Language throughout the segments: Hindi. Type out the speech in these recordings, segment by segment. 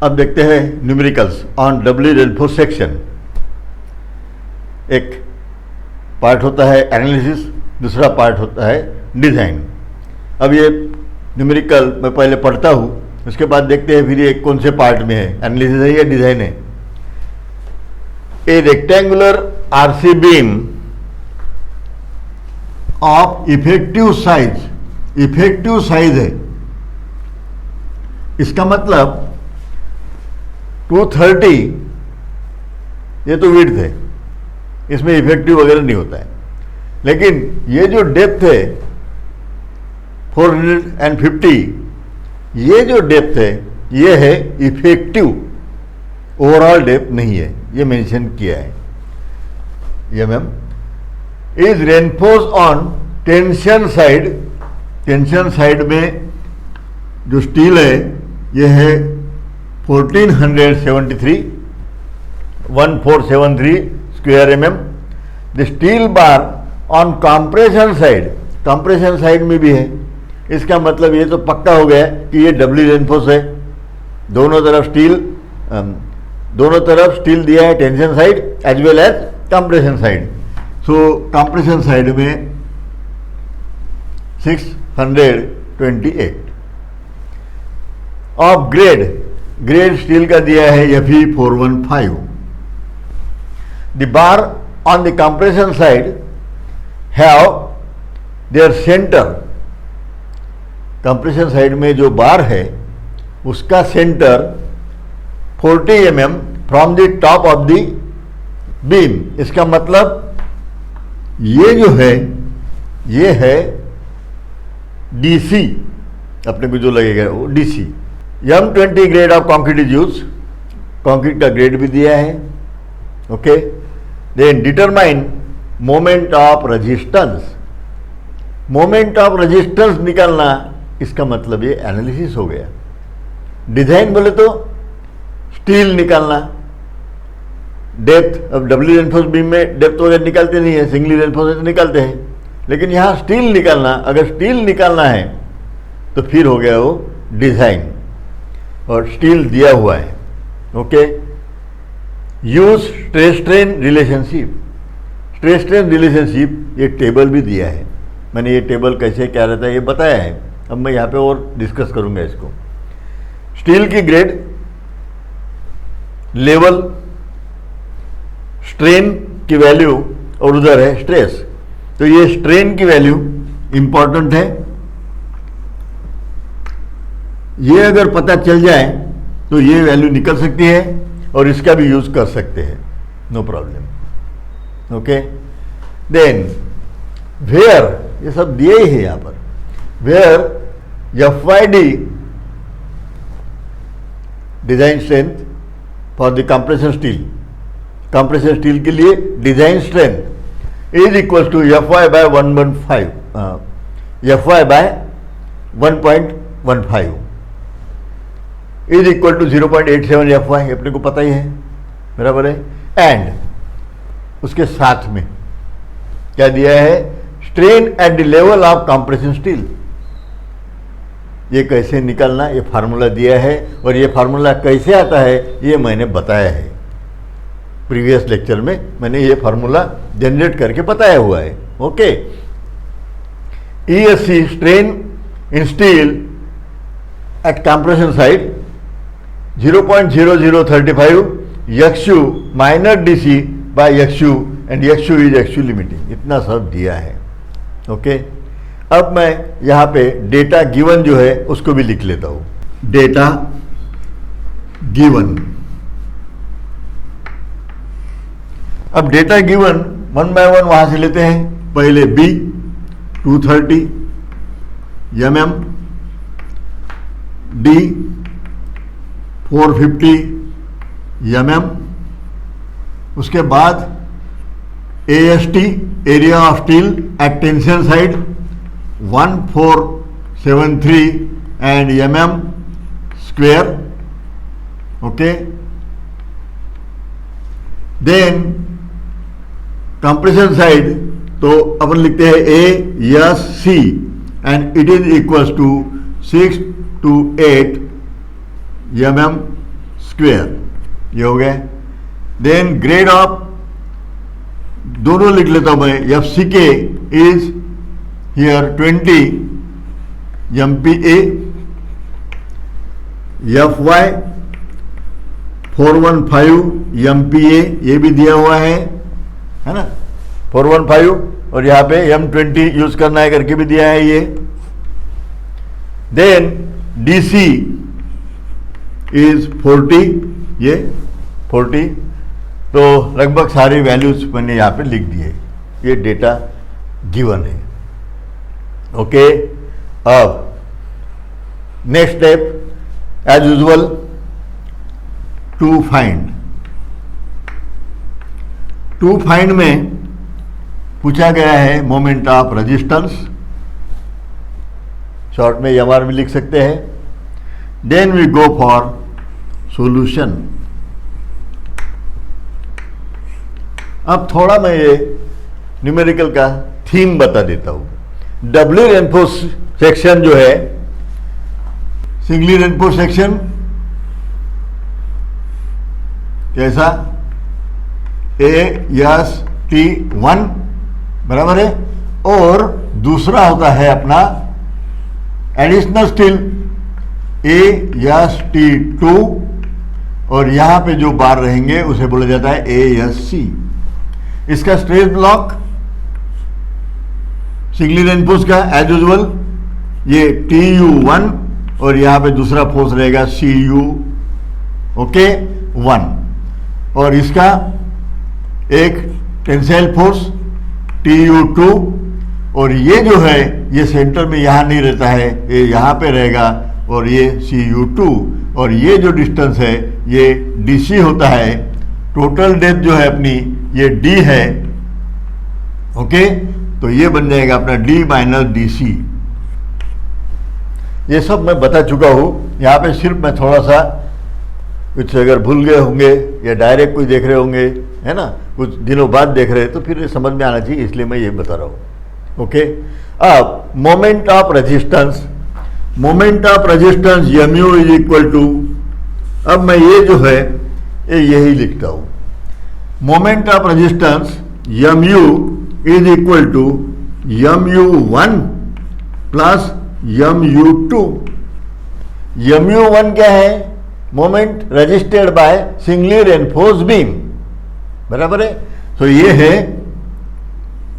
अब देखते हैं numericals on Dabali reinforce section. एक पार्ट होता है एनालिसिस, दूसरा पार्ट होता है डिज़ाइन। अब ये न्यूमेरिकल मैं पहले पढ़ता हूँ, उसके बाद देखते हैं फिर ये कौन से पार्ट में है, एनालिसिस है या डिज़ाइन है। ए rectangular RC beam of effective size है, इसका मतलब 230 ये तो विड्थ है, इसमें इफेक्टिव वगैरह नहीं होता है। लेकिन ये जो डेप्थ है 450, ये जो डेप्थ है ये है इफेक्टिव, ओवरऑल डेप्थ नहीं है, ये मेंशन किया है। ये ma'am is reinforce on tension side. Tension side में जो स्टील है ये है 1473 square mm। The steel bar on compression side में भी है, इसका मतलब ये तो पक्का हो गया कि ये डबली रेनफोर्स है। दोनों तरफ स्टील दिया है, tension side as well as compression side. So compression side में 628 ऑफ ग्रेड स्टील का दिया है Fe415। The bar on the compression side have there centre. Compression side में जो बार है उसका centre 40 mm from the top of the beam. इसका मतलब ये जो है ये है DC, अपने को जो लगेगा वो DC। M20 grade of concrete is use, concrete का ग्रेड भी दिया है। Okay, then determine moment of resistance. Moment of resistance निकालना, इसका मतलब ये एनालिसिस हो गया। डिजाइन बोले तो स्टील निकालना, डेप्थ। अब डबली रेनफोर्स बीम में डेप्थ वगैरह निकालते नहीं है, सिंगली रेनफोर्स निकालते हैं, लेकिन यहाँ स्टील निकालना, अगर स्टील निकालना है तो फिर हो गया वो डिजाइन, और स्टील दिया हुआ है। Okay, use stress strain relationship, ये टेबल भी दिया है। मैंने ये टेबल कैसे क्या रहता है ये बताया है, अब मैं यहाँ पे और डिस्कस करूँगा इसको। स्टील की ग्रेड, लेवल, स्ट्रेन की वैल्यू, और उधर है स्ट्रेस। तो ये स्ट्रेन की वैल्यू इंपॉर्टेंट है, ये अगर पता चल जाए तो ये वैल्यू निकल सकती है और इसका भी यूज कर सकते हैं, no problem. Okay, then where, ये सब दिए ही है यहां पर। Where FYD design strength for the compression steel, compression steel के लिए design strength is equal to FY by 1.15 is equal to 0.87 FY, अपने को पता ही है, बराबर है। एंड उसके साथ में क्या दिया है, strain at the level of compression steel. ये कैसे निकालना, ये फार्मूला दिया है, और ये फार्मूला कैसे आता है ये मैंने बताया है प्रीवियस लेक्चर में, मैंने ये फार्मूला जनरेट करके बताया हुआ है। Okay, ESC strain in steel at compression side 0.0035 XU minus DC by XU, and XU is XU limiting, इतना सब दिया है। ओके, अब मैं यहाँ पे डेटा गिवन जो है उसको भी लिख लेता हूँ। डेटा गिवन, अब data given one by one वहाँ से लेते हैं। पहले B 230 mm, D 450 mm, उसके बाद AST area of steel at tension side 1473 and mm square. Okay, then compression side तो अपन लिखते हैं ASC and it is equals to 6 to 8 mm square, ये हो गया। देन ग्रेड ऑफ, दोनों लिख लेता हूं मैं, F C K is here 20 MPa, F Y 415 MPa, ये भी दिया हुआ है ना, 415, और यहाँ पे M20 यूज करना है करके भी दिया है ये। देन DC इज 40, ये 40, तो लगभग सारी वैल्यूज मैंने यहाँ पे लिख दिए, ये डेटा गिवन है। ओके, अब next step as usual to find में पूछा गया है मोमेंट ऑफ रेजिस्टेंस, शॉर्ट में MR भी लिख सकते हैं। Then we go for solution. अब थोड़ा मैं ये न्यूमेरिकल का थीम बता देता हूं। डबली रेनफोर्स सेक्शन जो है, सिंगली रेनफोर्स सेक्शन कैसा, AST1 बराबर है, और दूसरा होता है अपना एडिशनल स्टील AST2, और यहां पे जो बार रहेंगे उसे बोला जाता है ASC। इसका स्ट्रेस ब्लॉक सिंगली रेनफोर्स का एज यूजुअल ये TU1, और यहां पे दूसरा फोर्स रहेगा CU, ओके 1, और इसका एक टेंसाइल फोर्स TU2, और ये जो है ये सेंटर में यहाँ नहीं रहता है, ये यहाँ पे रहेगा, और ये CU2, और ये जो डिस्टेंस है ये DC होता है। टोटल डेप्थ जो है अपनी ये D है, ओके, तो ये बन जाएगा अपना D माइनस DC। ये सब मैं बता चुका हूँ, यहाँ पे सिर्फ मैं थोड़ा सा कुछ अगर भूल गए होंगे या डायरेक्ट कोई देख रहे होंगे, है ना, कुछ दिनों बाद देख रहे हैं, तो फिर समझ में आना चाहिए, इसलिए मैं ये बता रहा हूँ। ओके, अब moment of resistance, MU is equal to, अब मैं ये जो है यही लिखता हूँ, moment of resistance MU is equal to MU1 plus MU2। MU1 क्या है, moment registered by singly reinforce beam, बराबर है, तो ये है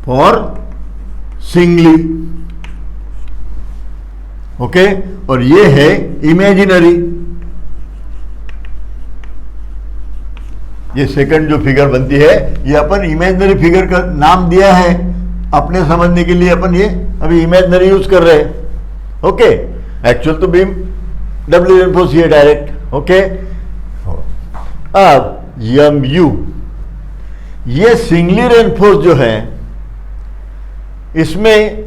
फॉर सिंगली, ओके, और ये है इमेजिनरी। ये सेकंड जो फिगर बनती है ये अपन इमेजिनरी फिगर का नाम दिया है अपने समझने के लिए, अपन ये अभी इमेजिनरी यूज कर रहे हैं। ओके, एक्चुअल तो बीम डब्ल्यू रेनफोर्स ये डायरेक्ट, ओके। अब MU, ये सिंगली रेनफोर्स जो है इसमें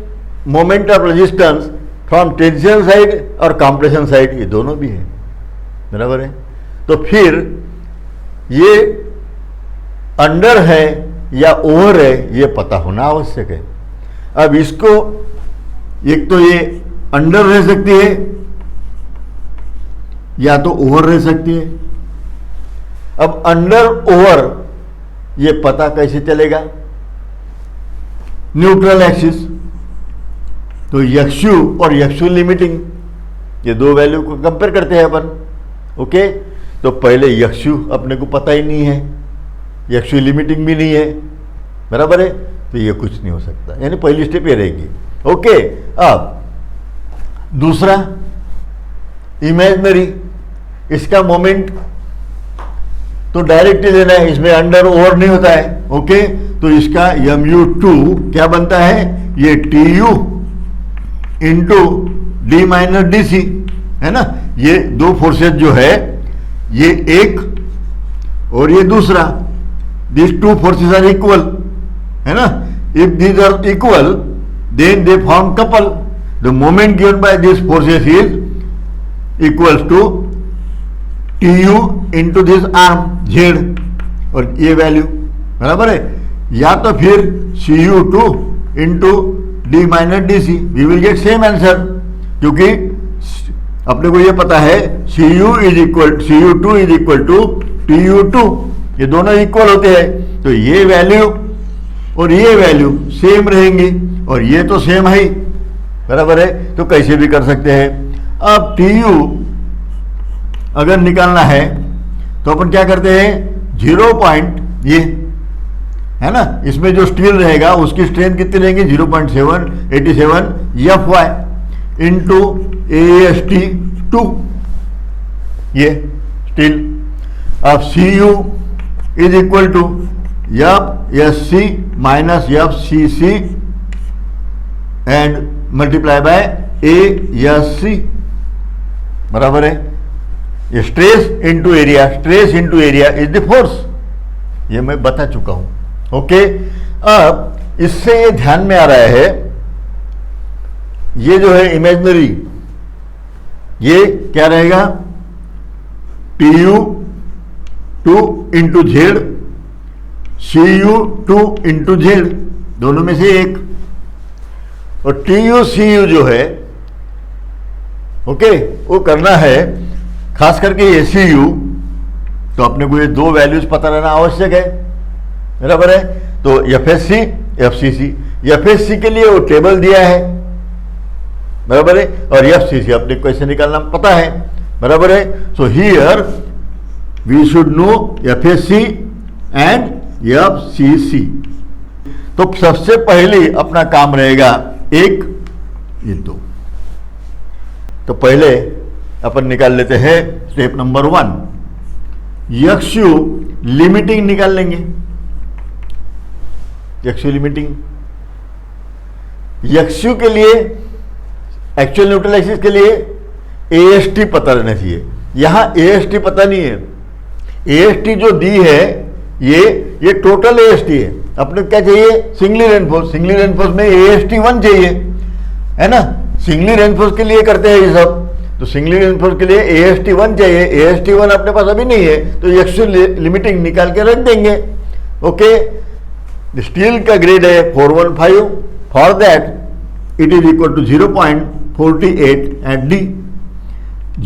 moment of resistance from tension side और कंप्रेशन साइड ये दोनों भी है, बराबर है। तो फिर ये अंडर है या ओवर है ये पता होना आवश्यक है। अब इसको एक तो ये अंडर रह सकती है या तो ओवर रह सकती है। अब अंडर ओवर ये पता कैसे चलेगा, न्यूट्रल एक्सिस, तो XU और XU लिमिटिंग ये दो वैल्यू को कंपेयर करते हैं अपन, ओके। तो पहले XU अपने को पता ही नहीं है, XU लिमिटिंग भी नहीं है, बराबर है, तो ये कुछ नहीं हो सकता, यानी पहली स्टेप ये रहेगी, ओके। अब दूसरा इमेजिनरी, इसका मोमेंट तो डायरेक्ट ही लेना है, इसमें अंडर ओवर नहीं होता है, ओके। तो इसका MU2 क्या बनता है, ये TU into D minus DC, है ना। ये दो फोर्सेज जो है ये एक और ये दूसरा, this two forces are equal, है ना। If these are equal then they form couple, the moment given by this forces is equals to TU into this arm Z, और ये वैल्यू बराबर है, या तो फिर CU2 into D minus DC, we will get same answer, क्योंकि अपने को ये पता है CU is equal CU2 is equal to TU2, ये दोनों इक्वल होते हैं, तो ये वैल्यू और ये वैल्यू सेम रहेंगी और ये तो सेम है ही, बराबर है। तो कैसे भी कर सकते हैं। अब TU अगर निकालना है तो अपन क्या करते हैं, 0 पॉइंट ये है ना, इसमें जो स्टील रहेगा उसकी स्ट्रेंथ कितनी रहेगी, 0.787 FY इंटू AST2, ये स्टील। अब CU is equal to FSC minus FCC and multiply by ASC, बराबर है। ये stress into area, stress into area is the force, ये मैं बता चुका हूं। ओके, अब इससे ये ध्यान में आ रहा है, ये जो है इमेजिनरी, ये क्या रहेगा, TU2 into Z, CU2 into Z, दोनों में से एक, और TU-CU जो है, ओके, वो करना है खास करके ये CU, तो अपने को ये दो वैल्यूज पता रहना आवश्यक है, बराबर है। तो FSC FCC, FSC के लिए वो टेबल दिया है, बराबर है, और FCC अपने को कैसे निकालना पता है, बराबर है। So here we should know FSC and FCC। तो सबसे पहले अपना काम रहेगा एक, ये दो, तो पहले अपन निकाल लेते हैं स्टेप नंबर 1, XU लिमिटिंग निकाल लेंगे। XU लिमिटिंग, XU के लिए, एक्चुअल न्यूट्रल एक्सिस के लिए AST पता रहना चाहिए, यहां AST पता नहीं है। AST जो दी है ये टोटल AST है, अपने क्या चाहिए, सिंगली रेनफोर्स, सिंगली रेनफोर्स में AST1 चाहिए, है ना, सिंगली रेनफोर्स के लिए करते हैं ये सब, तो सिंगली रेनफोर्स के लिए AST1 चाहिए, AST1 अपने पास अभी नहीं है, तो XU लिमिटिंग निकाल के रख देंगे। ओके, स्टील का ग्रेड है 415, for that it is equal to 0.48 at D,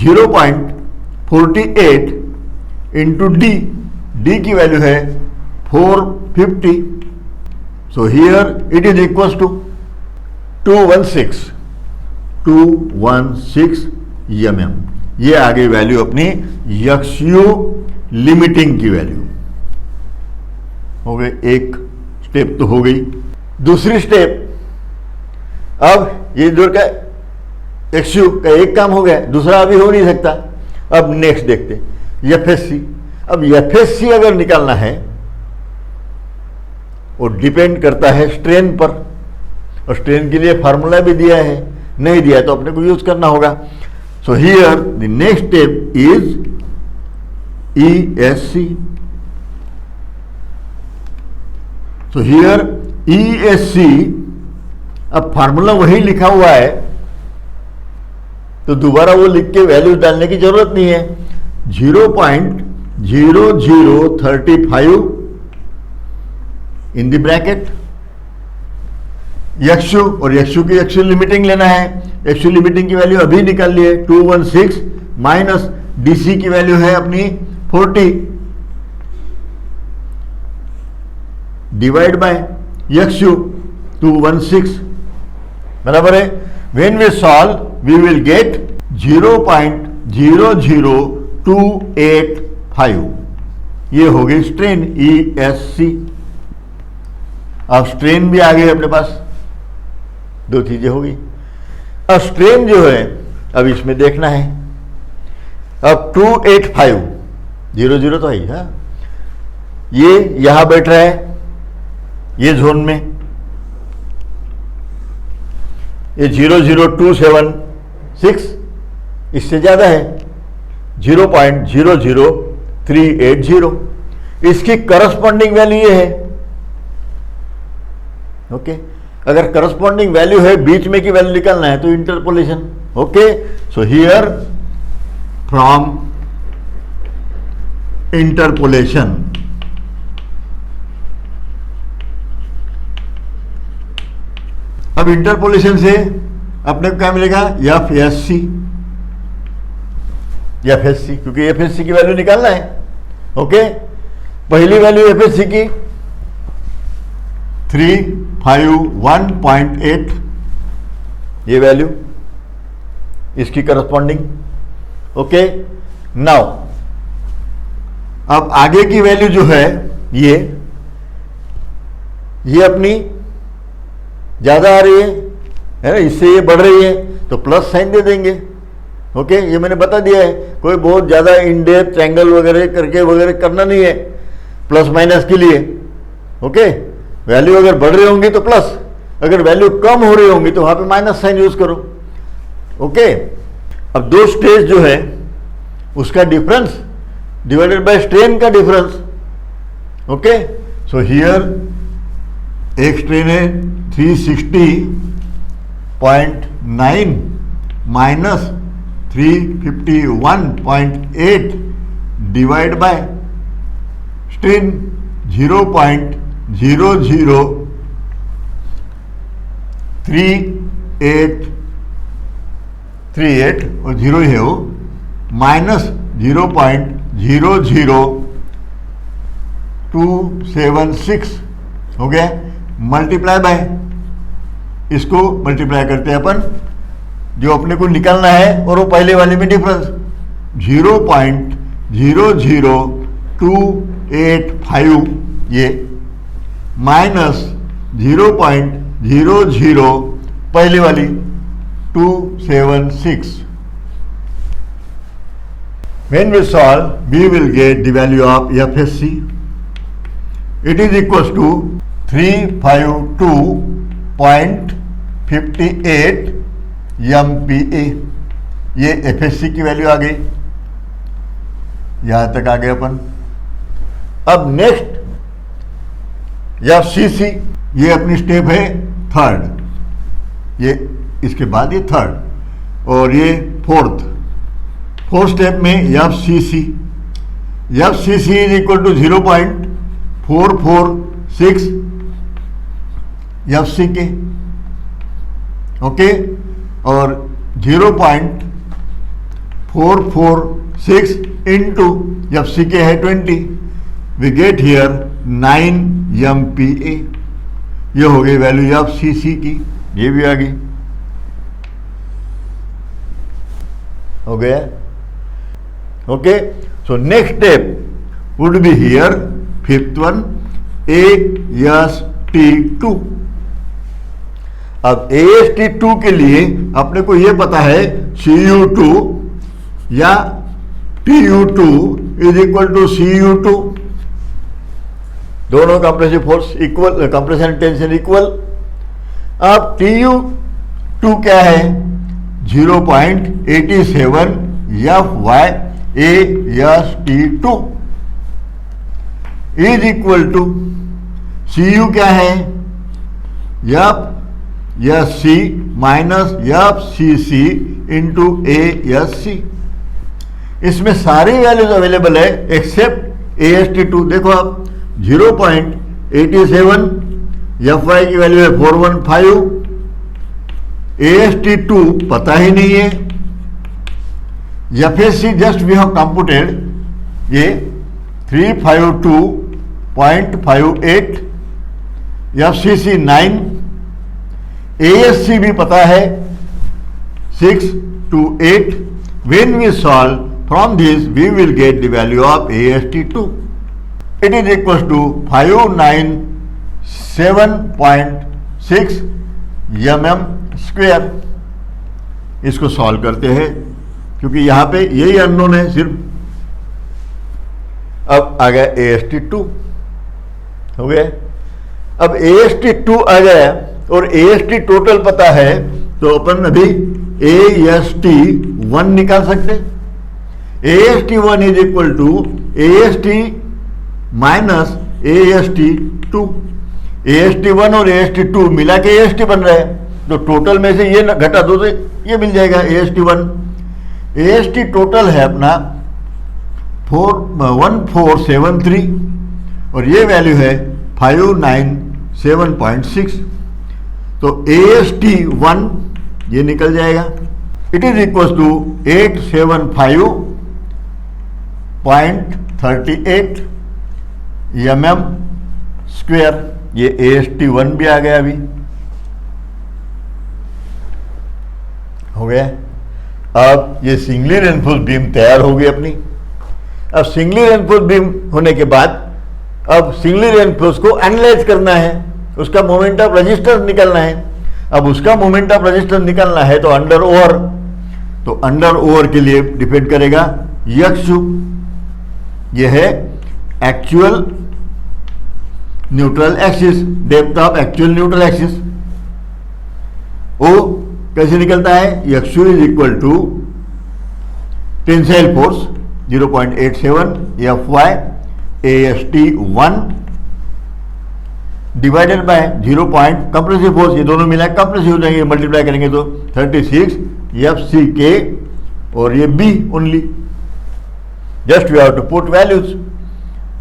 0.48 into D की वैल्यू है 450, so here it is equal to 216 mm, ये आ गई वैल्यू अपनी XU लिमिटिंग की वैल्यू। हो गई, एक स्टेप तो हो गई। दूसरी स्टेप, अब ये जो का XU का एक काम हो गया, दूसरा अभी हो नहीं सकता। अब नेक्स्ट देखते हैं FSC। अब FSC अगर निकालना है वो डिपेंड करता है स्ट्रेन पर, और स्ट्रेन के लिए फार्मूला भी दिया है, नहीं दिया तो अपने को यूज करना होगा। So here the next step is ESC। So here ESC, अब फार्मूला वही लिखा हुआ है तो दोबारा वो लिख के वैल्यू डालने की जरूरत नहीं है। 0.0035 इन द ब्रैकेट XU, और XU की XU लिमिटिंग लेना है। XU लिमिटिंग की वैल्यू अभी निकाल लिए 216 माइनस DC की वैल्यू है अपनी 40 डिवाइड बाय XU 216, बराबर है। When we solve we will get 0.00285, ये हो गई स्ट्रेन ESC। अब स्ट्रेन भी आ गई अपने पास, दो चीजें हो गई। अब स्ट्रेन जो है अब इसमें देखना है, अब 285 00 तो है, हाँ, ये यहां बैठ रहा है ये जोन में, ये 0.0276 इससे ज्यादा है 0.00380, इसकी करस्पॉन्डिंग वैल्यू ये है। ओके, अगर करस्पॉन्डिंग वैल्यू है, बीच में की वैल्यू निकालना है तो interpolation. Okay, so here from interpolation अब इंटरपोलेशन से अपने को क्या मिलेगा, FSC एफएससी, क्योंकि एफएससी की वैल्यू निकालना है। ओके, पहली वैल्यू एफएससी की 351.8, ये वैल्यू इसकी करस्पॉन्डिंग। ओके, नाउ अब आगे की वैल्यू जो है ये अपनी ज्यादा आ रही है ना, इससे ये बढ़ रही है तो प्लस साइन दे देंगे। ओके, ये मैंने बता दिया है, कोई बहुत ज्यादा इन डेप्थ एंगल वगैरह करके वगैरह करना नहीं है प्लस माइनस के लिए। ओके, वैल्यू अगर बढ़ रही होंगी तो प्लस, अगर वैल्यू कम हो रही होंगी तो वहां पे माइनस साइन यूज करो। ओके, अब दो स्टेज जो है उसका डिफरेंस डिवाइडेड बाय स्ट्रेन का डिफरेंस। ओके, सो हियर एक स्ट्रेन है 360.9 माइनस 351.8 डिवाइड बाय स्ट्रेन 0.003838 और जीरो ही है वो, माइनस 0.00276 हो गया, मल्टीप्लाई बाय, इसको मल्टीप्लाई करते हैं अपन जो अपने को निकालना है और वो पहले वाले में डिफरेंस 0.00285 ये माइनस 0.00 पहले वाली 276. When we solve, we will get the value of FSC. It is equals to 352.58 MPa. ये FSC की वैल्यू आ गई, यहां तक आ गए अपन। अब नेक्स्ट FCC, ये अपनी स्टेप है थर्ड, ये इसके बाद ये थर्ड और ये फोर्थ स्टेप में FCC is equal to 0.446 FCK। Okay, और 0.446 इंटू FCK है 20, वी गेट हियर 9 MPa। ये हो गई वैल्यू FCC की, ये भी आ गई, हो गया। Okay, so next step would be here fifth one, AST2। अब AST2 के लिए अपने को यह पता है CU2 या TU2 is equal to CU2, दोनों compressive force equal, compression tension equal. अब TU2 क्या है 0.87 FY/AST2 is equal to CU क्या है FSC minus FCC into ASC। इसमें सारी वैल्यूज अवेलेबल है एक्सेप्ट AST2। देखो आप 0.87 FY की वैल्यू है 415, AST2 पता ही नहीं है, FSC just we have computed ये 352.58, FCC 9, ASC भी पता है 6 to 8. When we solve from this, we will get the value of AST2. It is equals to 597.6 mm square. इसको सॉल्व करते हैं क्योंकि यहां पे यही अननोन है सिर्फ। अब आ गया AST2, हो गया। अब AST2 आ गया और AST टोटल पता है तो अपन अभी AST1 निकाल सकते। AST1 is equal to AST minus AST2। AST1 और AST2 मिला के AST बन रहा है, तो टोटल में से ये घटा दो तो ये मिल जाएगा AST1। AST टोटल है अपना 1473 और ये वैल्यू है 597.6, तो AST1 ये निकल जाएगा। It is equal to 875 0.38 mm square. ये AST1 भी आ गया, अभी हो गया। अब ये सिंगली रेनफोर्स बीम तैयार हो गई अपनी। अब सिंगली रेनफोर्स बीम होने के बाद अब सिंगली रेनफोर्स को एनालाइज करना है, उसका मोमेंट ऑफ रेजिस्टेंस निकालना है। अब उसका मोमेंट ऑफ रेजिस्टेंस निकालना है तो अंडर ओवर, तो अंडर ओवर के लिए डिपेंड करेगा यक्षु, यह है actual neutral axis, depth of actual neutral axis. ओ कैसे निकलता है? X u is equal to tensile force 0.87 FY AST1 divided by 0. Compressive force, ये दोनों मिला कंप्रेसिव हो जाएंगे, मल्टीप्लाई करेंगे तो 36 FCK और ये B only. Just we have to put values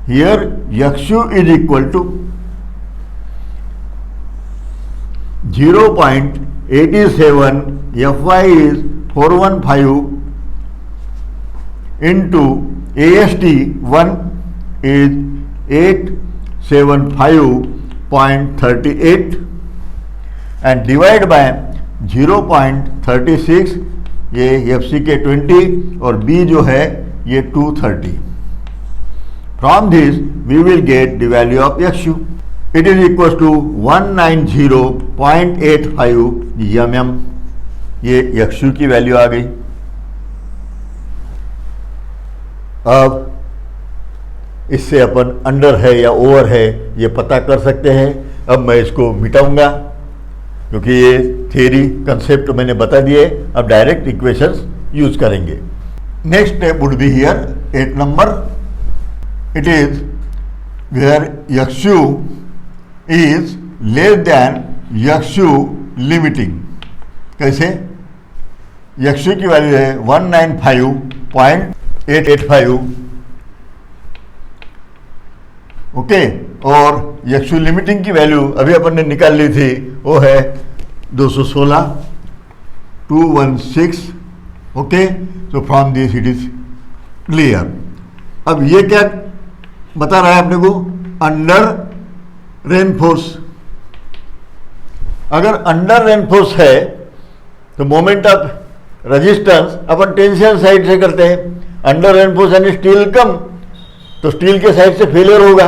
here. X u is equal to 0.87 FY is 415 into AST1 is 875.38 and divide by 0.36, ये FCK 20 और B जो है ये 230। From this we will get the value of Yakshu. It is equals to 190.85 mm। ये यक्षु की वैल्यू आ गई। अब इससे अपन अंडर है या ओवर है ये पता कर सकते हैं। अब मैं इसको मिटाऊंगा क्योंकि ये थियरी कंसेप्ट मैंने बता दिए। अब डायरेक्ट इक्वेशंस यूज करेंगे। Next step would be here 8 नंबर। It is where x u is less than x u limiting. कैसे? यक्षु की वैल्यू है 195.885, ओके, और यक्षु लिमिटिंग की वैल्यू अभी अपन ने निकाल ली थी, वो है 216, okay. So from this it is clear. अब ये क्या बता रहा है अपने को? Under reinforce. अगर अंडर रेनफोर्स है तो moment of resistance upon tension side से करते हैं। अंडर रेनफोर्स यानी स्टील कम, तो स्टील के साइड से फेलियर होगा,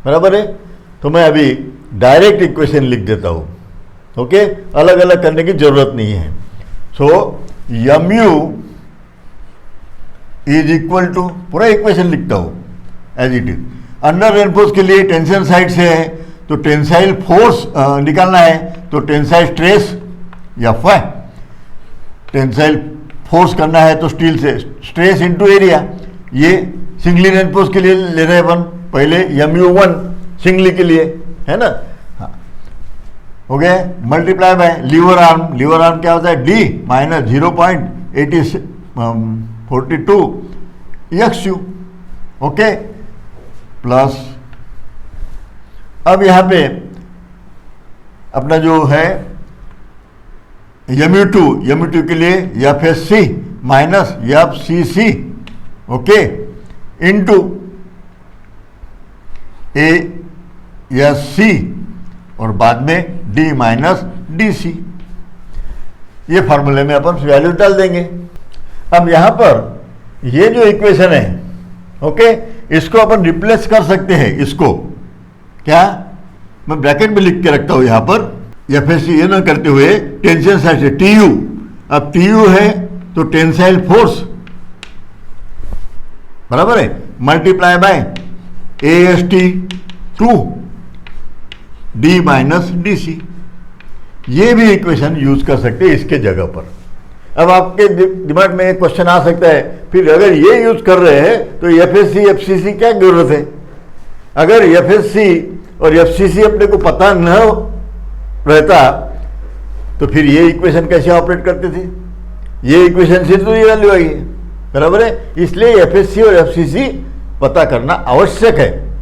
बराबर है। तो मैं अभी डायरेक्ट इक्वेशन लिख देता हूं, ओके, अलग अलग करने की जरूरत नहीं है। So mu is equal to, पूरा इक्वेशन लिखता हूं as it is. Under reinforce के लिए टेंशन साइड से है तो टेंसाइल फोर्स निकालना है, तो टेंसाइल स्ट्रेस या F, टेंसाइल फोर्स करना है तो स्टील से स्ट्रेस इनटू एरिया। ये सिंगली रेनफोर्स के लिए ले रहे हैं अपन, पहले mu1 सिंगली के लिए, है ना। हाँ, हो गया। Multiply by lever arm. Lever arm क्या होता है? D minus 0.42 x u, okay, plus अब यहां पे अपना जो है mu2 के लिए FSC minus FCC, okay, into ASC और बाद में D माइनस DC। ये फार्मूले में अपन वैल्यू डाल देंगे। अब यहां पर ये जो इक्वेशन है, ओके, इसको अपन रिप्लेस कर सकते हैं। इसको क्या मैं ब्रैकेट में लिख के रखता हूं यहां पर, FSC ये ना करते हुए टेंशन साइड से TU। अब TU है तो टेंसाइल फोर्स, बराबर है, multiply by AST2 D minus DC। ये भी इक्वेशन यूज कर सकते हैं इसके जगह पर। अब आपके दिमाग में एक क्वेश्चन आ सकता है, फिर अगर ये यूज कर रहे हैं तो FSC FCC क्या जरूरत है? अगर FSC और FCC अपने को पता न रहता तो फिर ये इक्वेशन कैसे ऑपरेट करते थे? ये इक्वेशन से तो ये वैल्यू आई है, बराबर है। इसलिए FSC और FCC पता करना आवश्यक है।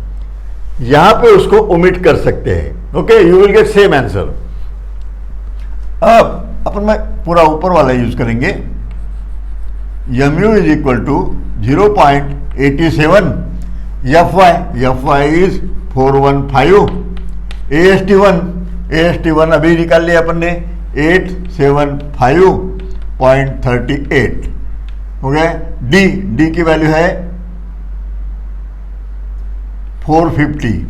यहां पे उसको ओमिट कर सकते हैं, okay, you will get same answer. अब अपन में पूरा ऊपर वाला यूज करेंगे। mu is equal to 0.87 87 F Y is 415 AST1 अभी निकाल लिया अपन ने 875.38 हो गया। डी की वैल्यू है 450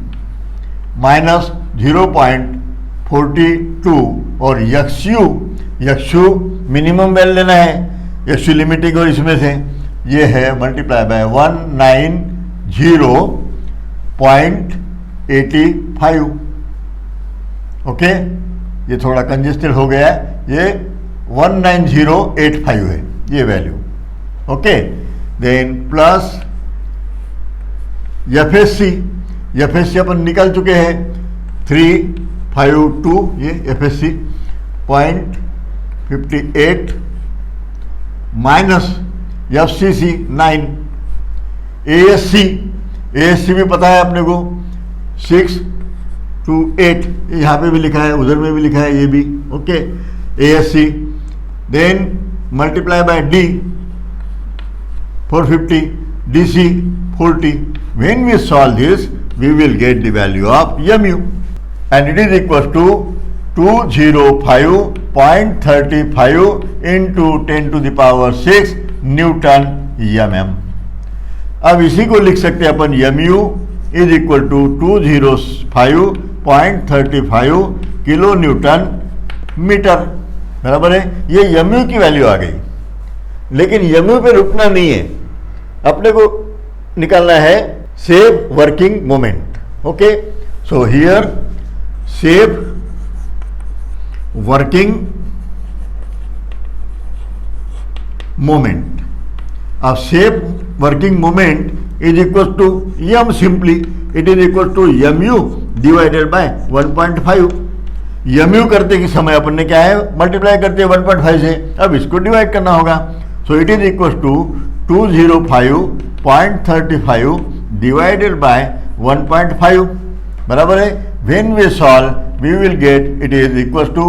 माइनस 0.42 और यक्षु मिनिमम वैल्यू लेना है, यक्षु लिमिटिंग और इसमें से ये है मल्टीप्लाई बाय 190.85। ओके, ये थोड़ा कंजेस्टेड हो गया है, ये 19085 है ये value. Okay, then plus FSC अपन निकल चुके हैं 352, ये एफएससी 0.58 माइनस एफसीसी 9, एएससी भी पता है अपने को 628, यहाँ पे भी लिखा है, उधर में भी लिखा है, ये भी okay ASC. Then multiply by D 450, DC 40। When we solve this, we will get the value of mu, and it is equals to 205.35 into 10 to the power 6 newton mm। अब इसी को लिख सकते हैं अपन mu is equal to 205.35 kilo newton metre, बराबर है। ये mu की वैल्यू आ गई, लेकिन mu पे रुकना नहीं है, अपने को निकालना है safe working moment. Okay, so here safe working moment. अब safe working moment is equal to m, simply it is equal to mu divided by 1.5। mu करते के समय अपन ने क्या है, मल्टीप्लाई करते हैं 1.5 से, अब इसको डिवाइड करना होगा। So it is equal to 205.35 divided by 1.5, बराबर है। When we solve we will get it is equal to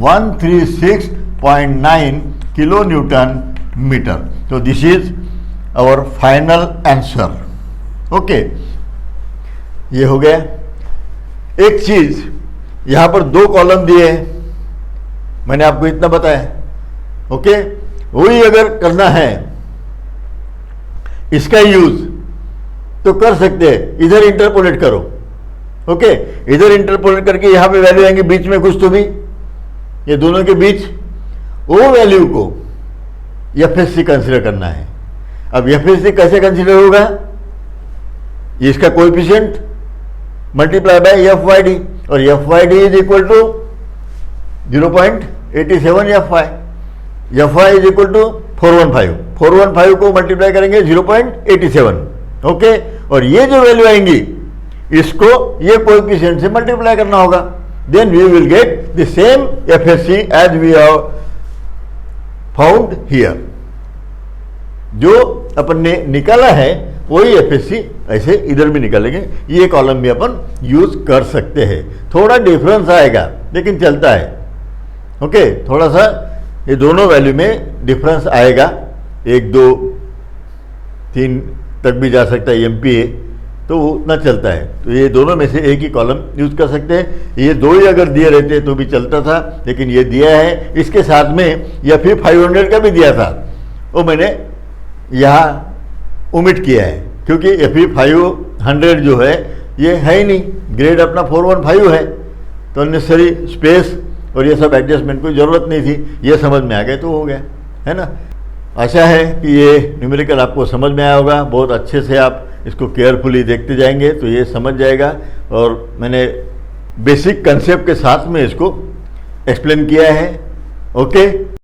136.9 kilo newton metre. तो this is our final answer. Okay, ये हो गया। एक चीज यहां पर 2 कॉलम दिए हैं, मैंने आपको इतना बताया। ओके, वही अगर करना है इसका यूज तो कर सकते हैं, इधर इंटरपोलेट करो। ओके, इधर इंटरपोलेट करके यहां पे वैल्यू आएंगे बीच में कुछ, तो भी ये दोनों के बीच वो वैल्यू को एफएससी कंसीडर करना है। अब एफएससी कैसे कंसीडर होगा, इसका coefficient multiply by f y d, और f y d is equal to 0.87 f Y is equal to 415 को मल्टीप्लाई करेंगे 0.87। ओके, और ये जो वैल्यू आएंगी इसको ये कोएफिशिएंट से मल्टीप्लाई करना होगा, then we will get the same FSC as we have found here. जो अपन ने निकाला है वही एफएससी ऐसे इधर भी निकालेंगे, ये कॉलम भी अपन यूज कर सकते हैं। थोड़ा डिफरेंस आएगा लेकिन चलता है। ओके, थोड़ा सा ये दोनों वैल्यू में डिफरेंस आएगा, 1 2 3 तक भी जा सकता है MPa, तो वो उतना चलता है। तो ये दोनों में से एक ही कॉलम यूज कर सकते हैं। ये 2 ही अगर दिए रहते तो भी चलता था, लेकिन ये दिया है, इसके साथ में या फिर 500 का भी दिया था, वो मैंने यहाँ ओमिट किया है, क्योंकि FE 500 जो है ये है ही नहीं, ग्रेड अपना 415 है, तो अननेसेसरी स्पेस और ये सब एडजस्टमेंट की ज़रूरत नहीं थी। ये समझ में आ गए तो हो गया, है ना। आशा है कि ये न्यूमेरिकल आपको समझ में आया होगा। बहुत अच्छे से आप इसको केयरफुली देखते जाएंगे तो ये समझ जाएगा, और मैंने बेसिक कंसेप्ट के साथ में इसको एक्सप्लेन किया है। ओके।